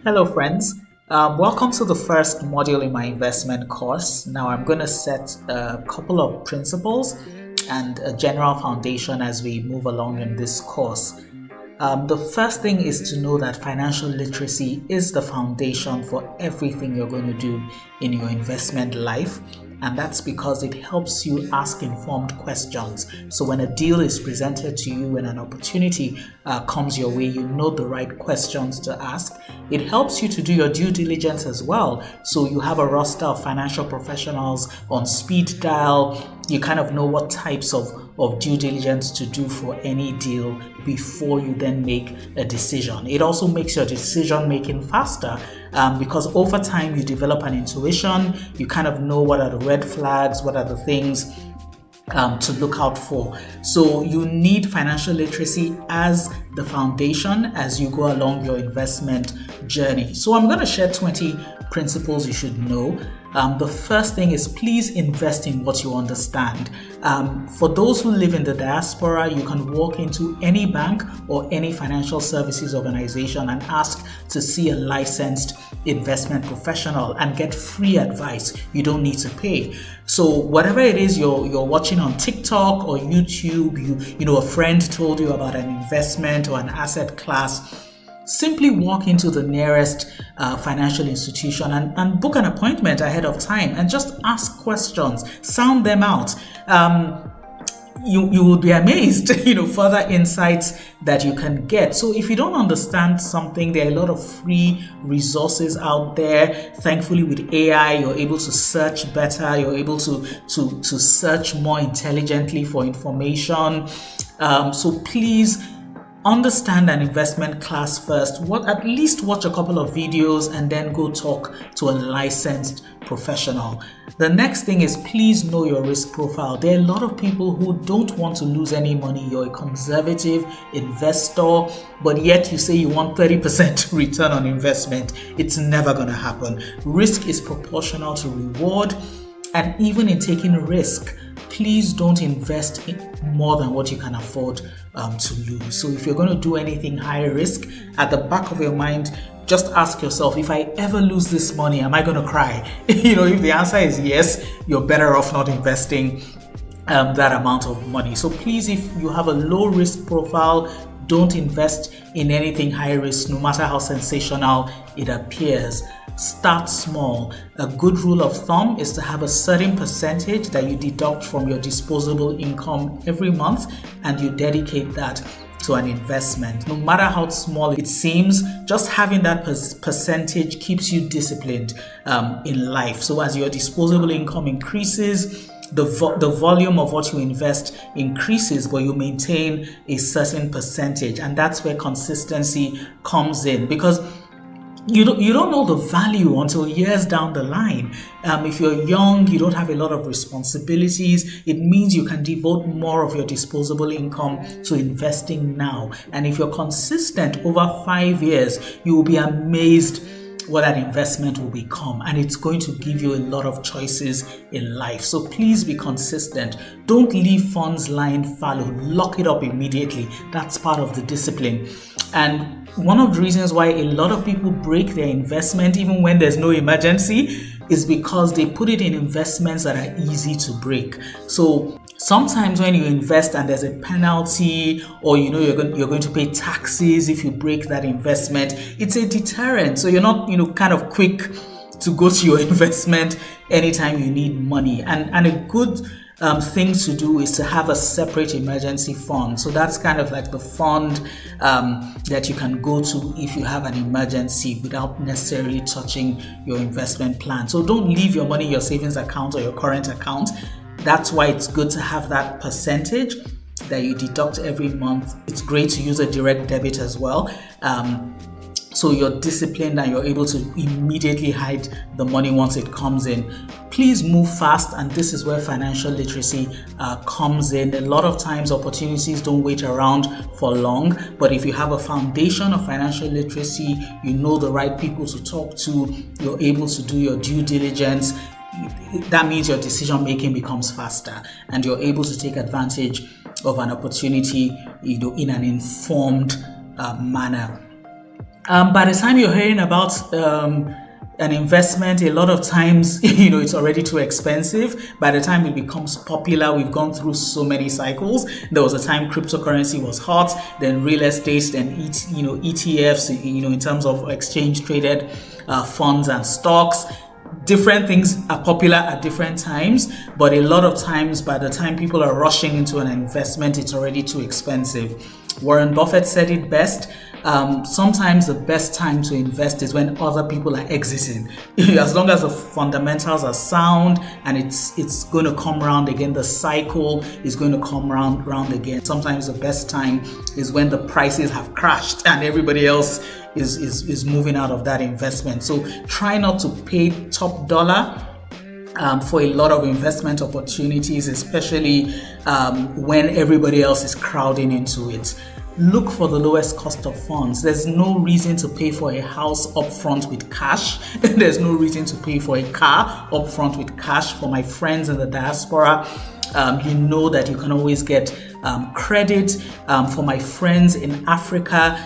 Hello friends, welcome to the first module in my investment course. Now I'm going to set a couple of principles and a general foundation as we move along in this course. The first thing is to know that financial literacy is the foundation for everything you're going to do in your investment life. And that's because it helps you ask informed questions. So when a deal is presented to you and an opportunity comes your way, you know the right questions to ask. It helps you to do your due diligence as well. So you have a roster of financial professionals on speed dial. You kind of know what types of due diligence to do for any deal before you then make a decision. It also makes your decision making faster because over time you develop an intuition. You kind of know what are the red flags, what are the things to look out for. So you need financial literacy as the foundation as you go along your investment journey. So I'm going to share 20 principles you should know. The first thing is please invest in what you understand. For those who live in the diaspora, you can walk into any bank or any financial services organization and ask to see a licensed investment professional and get free advice. You don't need to pay. So whatever it is you're watching on TikTok or YouTube, you know a friend told you about an investment or an asset class, simply walk into the nearest financial institution and book an appointment ahead of time and just ask questions, sound them out. You will be amazed, further insights that you can get. So if you don't understand something, there are a lot of free resources out there. Thankfully, with AI, you're able to search better. You're able to search more intelligently for information. So please understand an investment class first. At least watch a couple of videos and then go talk to a licensed professional. The next thing is please know your risk profile. There are a lot of people who don't want to lose any money. You're a conservative investor, but yet you say you want 30% return on investment. It's never going to happen. Risk is proportional to reward, and even in taking risk, please don't invest in more than what you can afford to lose. So if you're going to do anything high risk, at the back of your mind, just ask yourself, if I ever lose this money, am I going to cry? If the answer is yes, you're better off not investing that amount of money. So please, if you have a low risk profile, don't invest in anything high risk, no matter how sensational it appears. Start small. A good rule of thumb is to have a certain percentage that you deduct from your disposable income every month, and you dedicate that to an investment. No matter how small it seems, just having that percentage keeps you disciplined in life. So as your disposable income increases, the volume of what you invest increases, but you maintain a certain percentage, and that's where consistency comes in, because you don't know the value until years down the line. If you're young, you don't have a lot of responsibilities. It means you can devote more of your disposable income to investing now. And if you're consistent over 5 years, you will be amazed what that investment will become, and it's going to give you a lot of choices in life. So please be consistent. Don't leave funds lying fallow. Lock it up immediately. That's part of the discipline. And one of the reasons why a lot of people break their investment even when there's no emergency is because they put it in investments that are easy to break. So sometimes when you invest and there's a penalty, or you're going to pay taxes if you break that investment, it's a deterrent. So you're not kind of quick to go to your investment anytime you need money. And a good thing to do is to have a separate emergency fund. So that's kind of like the fund that you can go to if you have an emergency without necessarily touching your investment plan. So don't leave your money in your savings account or your current account. That's why it's good to have that percentage that you deduct every month. It's great to use a direct debit as well. So you're disciplined and you're able to immediately hide the money once it comes in. Please move fast, and this is where financial literacy comes in. A lot of times opportunities don't wait around for long, but if you have a foundation of financial literacy, you know the right people to talk to, you're able to do your due diligence, that means your decision making becomes faster and you're able to take advantage of an opportunity in an informed manner. By the time you're hearing about an investment, a lot of times, it's already too expensive. By the time it becomes popular, we've gone through so many cycles. There was a time cryptocurrency was hot, then real estate, then ETFs, in terms of exchange traded funds and stocks. Different things are popular at different times, but a lot of times, by the time people are rushing into an investment, it's already too expensive. Warren Buffett said it best. Sometimes the best time to invest is when other people are exiting. As long as the fundamentals are sound and it's going to come round again, the cycle is going to come round again. Sometimes the best time is when the prices have crashed and everybody else is moving out of that investment. So try not to pay top dollar for a lot of investment opportunities, especially when everybody else is crowding into it. Look for the lowest cost of funds. There's no reason to pay for a house upfront with cash. There's no reason to pay for a car upfront with cash. For my friends in the diaspora, you know that you can always get credit. For my friends in Africa,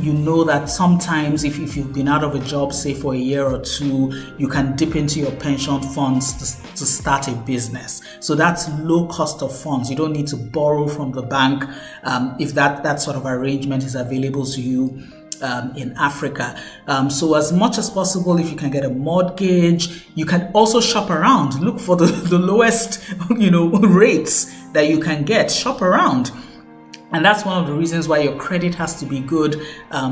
you know that sometimes if you've been out of a job, say for a year or two, you can dip into your pension funds to start a business. So that's low cost of funds. You don't need to borrow from the bank if that sort of arrangement is available to you in Africa. So as much as possible, if you can get a mortgage, you can also shop around. Look for the lowest rates that you can get. Shop around. And that's one of the reasons why your credit has to be good,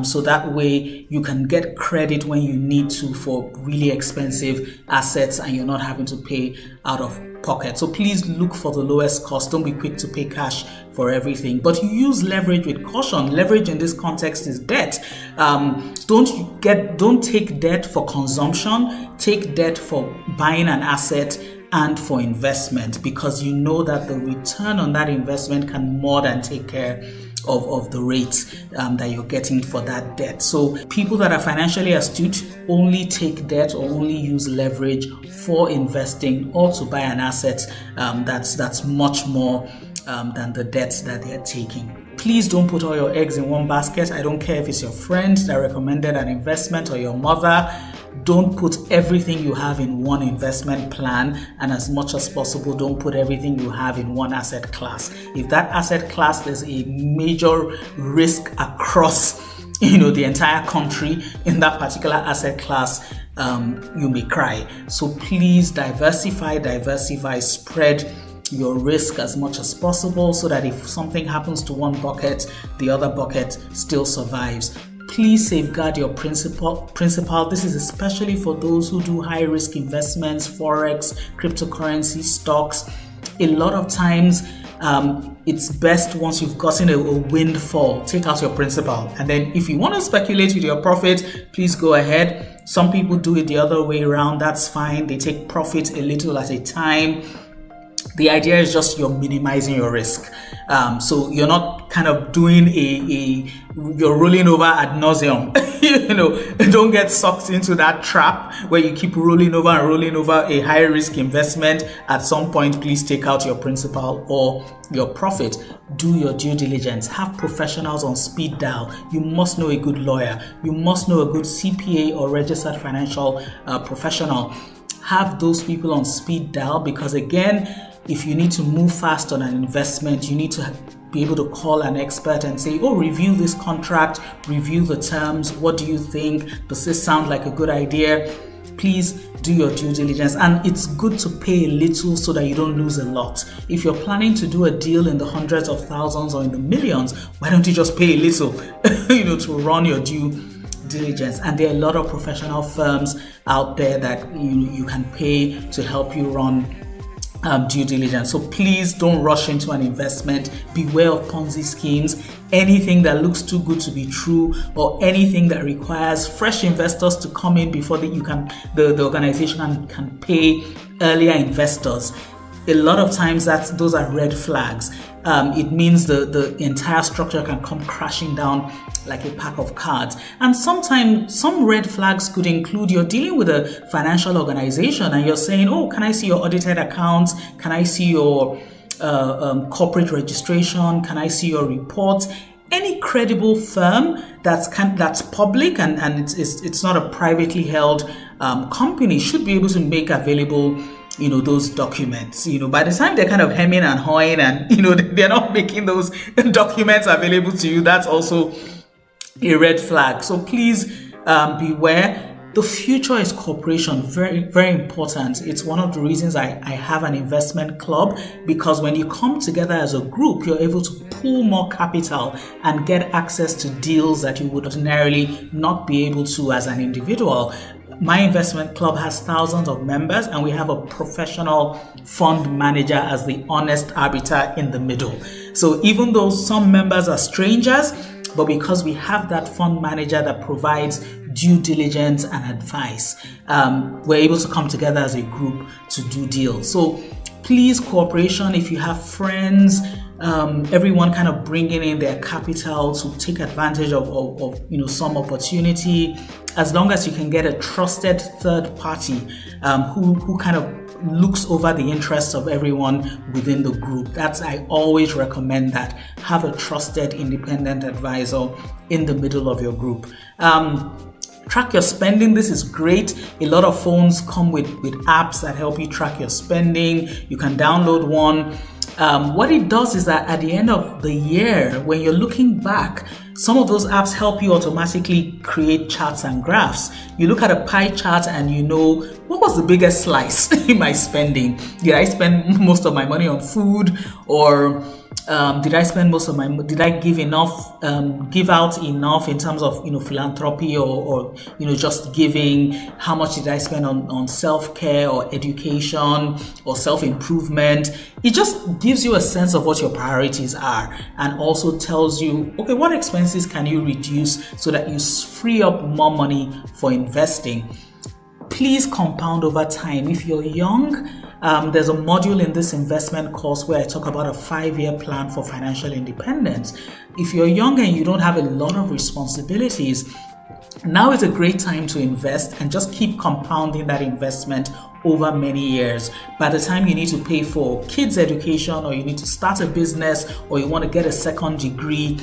so that way you can get credit when you need to for really expensive assets and you're not having to pay out of pocket. So please look for the lowest cost. Don't be quick to pay cash for everything, but use leverage with caution. Leverage in this context is debt. Don't take debt for consumption. Take debt for buying an asset and for investment, because you know that the return on that investment can more than take care of the rates that you're getting for that debt. So people that are financially astute only take debt or only use leverage for investing or to buy an asset that's much more than the debt that they're taking. Please don't put all your eggs in one basket. I don't care if it's your friend that recommended an investment or your mother. Don't put everything you have in one investment plan, and as much as possible, don't put everything you have in one asset class. If that asset class there's a major risk across the entire country in that particular asset class, you may cry. So please diversify, spread your risk as much as possible so that if something happens to one bucket, the other bucket still survives. Please safeguard your principal. This is especially for those who do high risk investments, forex, cryptocurrency, stocks. A lot of times, it's best once you've gotten a windfall, take out your principal. And then if you want to speculate with your profit, please go ahead. Some people do it the other way around. That's fine. They take profit a little at a time. The idea is just you're minimizing your risk. So you're not kind of doing you're rolling over ad nauseum. Don't get sucked into that trap where you keep rolling over a high risk investment. At some point, please take out your principal or your profit. Do your due diligence. Have professionals on speed dial. You must know a good lawyer. You must know a good CPA or registered financial professional. Have those people on speed dial, because again, if you need to move fast on an investment, you need to be able to call an expert and say, review this contract, review the terms. What do you think? Does this sound like a good idea? Please do your due diligence. And it's good to pay a little so that you don't lose a lot. If you're planning to do a deal in the hundreds of thousands or in the millions, why don't you just pay a little, to run your due diligence? And there are a lot of professional firms out there that you can pay to help you run due diligence. So please don't rush into an investment. Beware of Ponzi schemes. Anything that looks too good to be true, or anything that requires fresh investors to come in before the organization can pay earlier investors. A lot of times those are red flags. It means the entire structure can come crashing down like a pack of cards. And sometimes some red flags could include you're dealing with a financial organization and you're saying, can I see your audited accounts? Can I see your corporate registration? Can I see your report? any credible firm that's public and it's not a privately held company should be able to make available those documents. By the time they're kind of hemming and hawing and they're not making those documents available to you, that's also a red flag. So please beware. The future is cooperation. Very, very important. It's one of the reasons I have an investment club, because when you come together as a group, you're able to pool more capital and get access to deals that you would ordinarily not be able to as an individual. My investment club has thousands of members, and we have a professional fund manager as the honest arbiter in the middle. So even though some members are strangers, but because we have that fund manager that provides due diligence and advice, we're able to come together as a group to do deals. So please, cooperation. If you have friends, everyone kind of bringing in their capital to take advantage of some opportunity, as long as you can get a trusted third party who kind of looks over the interests of everyone within the group. I always recommend that. Have a trusted independent advisor in the middle of your group. Track your spending. This is great. A lot of phones come with apps that help you track your spending. You can download one. What it does is that at the end of the year, when you're looking back, some of those apps help you automatically create charts and graphs. You look at a pie chart and you know, what was the biggest slice in my spending? Did I spend most of my money on food, or did I spend most of my? Did I give out enough in terms of philanthropy or just giving? How much did I spend on self-care or education or self-improvement? It just gives you a sense of what your priorities are, and also tells you, okay, what expenses can you reduce so that you free up more money for investing. Please compound over time. If you're young, there's a module in this investment course where I talk about a 5-year plan for financial independence. If you're young and you don't have a lot of responsibilities, now is a great time to invest and just keep compounding that investment over many years. By the time you need to pay for kids' education, or you need to start a business, or you want to get a second degree,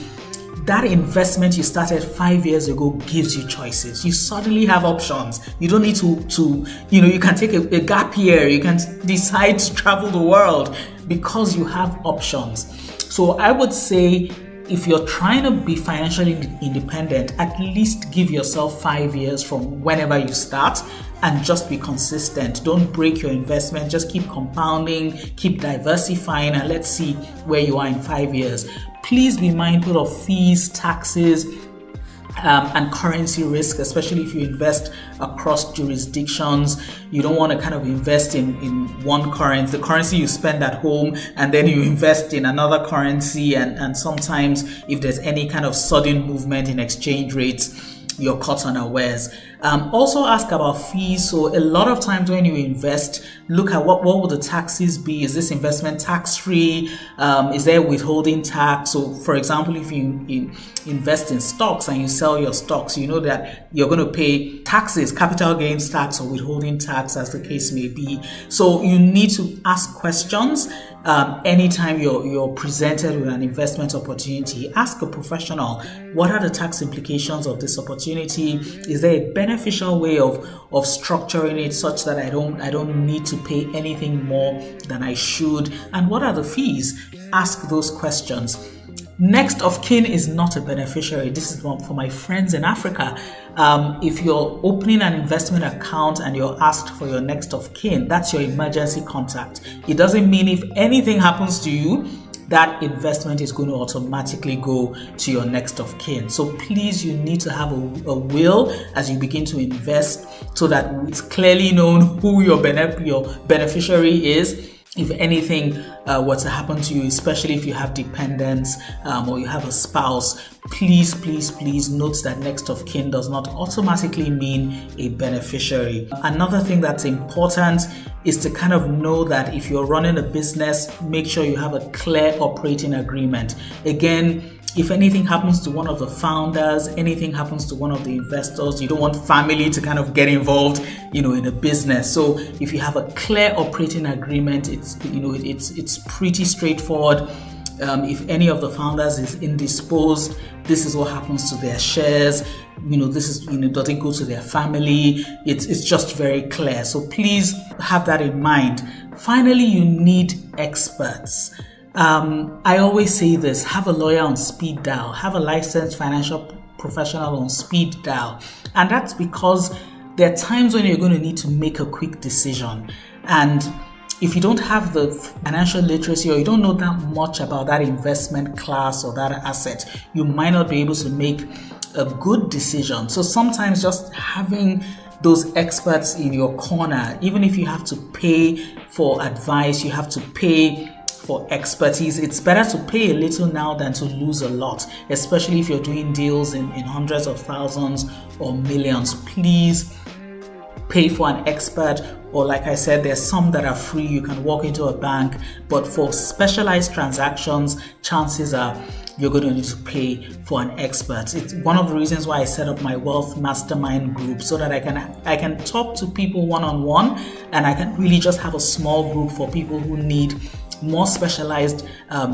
that investment you started 5 years ago gives you choices. You suddenly have options. You don't need to you can take a gap year. You can decide to travel the world because you have options. So I would say, if you're trying to be financially independent, at least give yourself 5 years from whenever you start, and just be consistent. Don't break your investment. Just keep compounding, keep diversifying, and let's see where you are in 5 years. Please be mindful of fees, taxes, and currency risk, especially if you invest across jurisdictions. You don't want to kind of invest in one currency, the currency you spend at home, and then you invest in another currency, and sometimes if there's any kind of sudden movement in exchange rates, you're caught unawares. Also ask about fees. So a lot of times when you invest, look at what will the taxes be. Is this investment tax free? Is there withholding tax? So for example, if you invest in stocks and you sell your stocks, you know that you're going to pay taxes, capital gains tax or withholding tax, as the case may be. So you need to ask questions. Anytime you're presented with an investment opportunity, ask a professional, what are the tax implications of this opportunity? Is there a beneficial way of structuring it such that I don't need to pay anything more than I should? And what are the fees? Ask those questions. Next of kin is not a beneficiary. This is for my friends in Africa. If you're opening an investment account and you're asked for your next of kin, that's your emergency contact. It doesn't mean if anything happens to you, that investment is going to automatically go to your next of kin. So please, you need to have a will as you begin to invest, so that it's clearly known who your beneficiary is. If anything were to happen to you, especially if you have dependents or you have a spouse, please note that next of kin does not automatically mean a beneficiary. Another thing that's important is to kind of know that if you're running a business, make sure you have a clear operating agreement. Again, if anything happens to one of the founders, anything happens to one of the investors, you don't want family to kind of get involved, in a business. So if you have a clear operating agreement, it's pretty straightforward. If any of the founders is indisposed, this is what happens to their shares. This is, does it go to their family? It's just very clear. So please have that in mind. Finally, you need experts. I always say this: have a lawyer on speed dial, have a licensed financial professional on speed dial. And that's because there are times when you're going to need to make a quick decision. And if you don't have the financial literacy, or you don't know that much about that investment class or that asset, you might not be able to make a good decision. So sometimes just having those experts in your corner, even if you have to pay for advice, you have to pay for expertise, it's better to pay a little now than to lose a lot, especially if you're doing deals in hundreds of thousands or millions. Please pay for an expert, or like I said, there's some that are free. You can walk into a bank, but for specialized transactions, chances are you're going to need to pay for an expert. It's one of the reasons why I set up my wealth mastermind group, so that I can talk to people one-on-one, and I can really just have a small group for people who need more specialized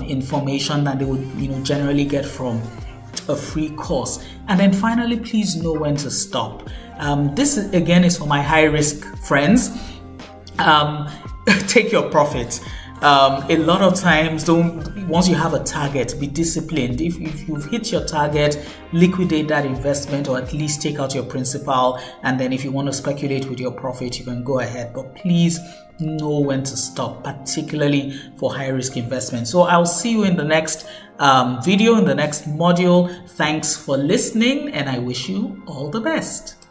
information than they would generally get from a free course. And then finally, please know when to stop. This again is for my high risk friends. Take your profit. A lot of times, once you have a target, be disciplined. If you've hit your target, liquidate that investment, or at least take out your principal. And then if you want to speculate with your profit, you can go ahead. But please know when to stop, particularly for high risk investments. So I'll see you in the next video, in the next module. Thanks for listening, and I wish you all the best.